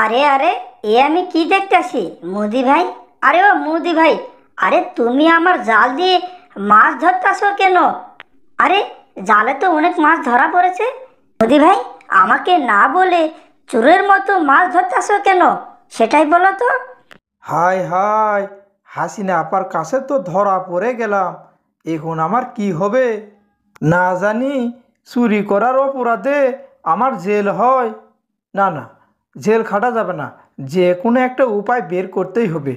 আরে আরে, আমি কি দেখতেছি? মুদি ভাই, আরে ও মুদি ভাই, আরে তুমি আমার জাল দিয়ে মাছ ধরতেছো কেন? আরে জালে তো অনেক মাছ ধরা পড়েছে। মুদি ভাই, আমাকে না বলে চোরের মতো মাছ ধরতেছো কেন? সেটাই বলো তো। হায় হায়, হাসিনা আপার কাছে তো ধরা পড়ে গেলাম। এখন আমার কি হবে? না জানি চুরি করার অপরাধে আমার জেল হয়। না না, জেল খাটা যাবে না। যে কোনো একটা উপায় বের করতেই হবে।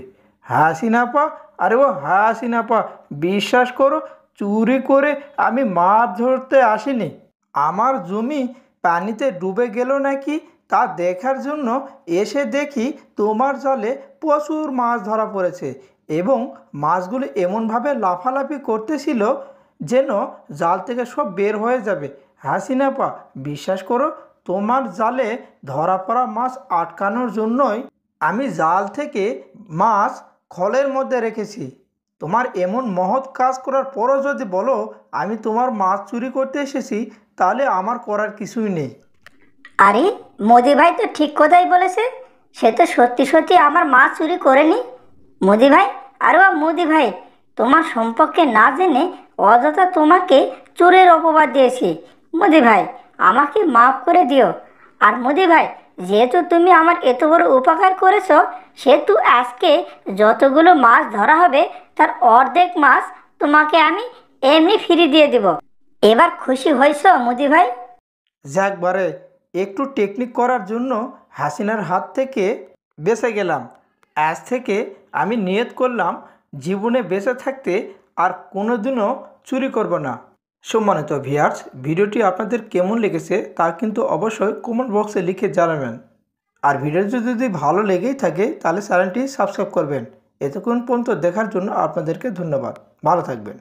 হাসিনা আপা, আরে ও হাসিনা আপা, বিশ্বাস করো, চুরি করে আমি মাছ ধরতে আসিনি। আমার জমি পানিতে ডুবে গেল নাকি তা দেখার জন্য এসে দেখি তোমার জালে প্রচুর মাছ ধরা পড়েছে, এবং মাছগুলো এমনভাবে লাফালাফি করতেছিল যেন জাল থেকে সব বের হয়ে যাবে। হাসিনা আপা, বিশ্বাস করো, তোমার জালে ধরা পড়া মাছ আটকানোর জন্যই আমি জাল থেকে মাছ খলের মধ্যে রেখেছি। তোমার এমন মহৎ কাজ করার পরও যদি বলো আমি তোমার মাছ চুরি করতে এসেছি, তাহলে আমার করার কিছুই নেই। আরে মোদি ভাই তো ঠিক কথাই বলেছে। সে তো সত্যি সত্যি আমার মাছ চুরি করেনি। মোদি ভাই, আরে ও মোদি ভাই, তোমার সম্পর্কে না জেনে অযথা তোমাকে চোরের অপবাদ দিয়েছি। মোদি ভাই, আমাকে মাফ করে দিও। আর মোদি ভাই, যেহেতু তুমি আমার এত বড় উপকার করেছো, সেহেতু আজকে যতগুলো মাছ ধরা হবে তার অর্ধেক মাছ তোমাকে আমি এমনি ফিরিয়ে দিয়ে দেব। এবার খুশি হয়েছো মোদি ভাই? যাকবারে, একটু টেকনিক করার জন্য হাসিনার হাত থেকে বেঁচে গেলাম। আজ থেকে আমি নিয়ত করলাম জীবনে বেঁচে থাকতে আর কোনোদিনও চুরি করব না। সম্মানিত ভিউয়ার্স, ভিডিওটি আপনাদের কেমন লেগেছে তা কিন্তু অবশ্যই কমেন্ট বক্সে লিখে জানাবেন। আর ভিডিওটি যদি ভালো লেগেই থাকে তাহলে চ্যানেলটি সাবস্ক্রাইব করবেন। এতক্ষণ পর্যন্ত দেখার জন্য আপনাদেরকে ধন্যবাদ। ভালো থাকবেন।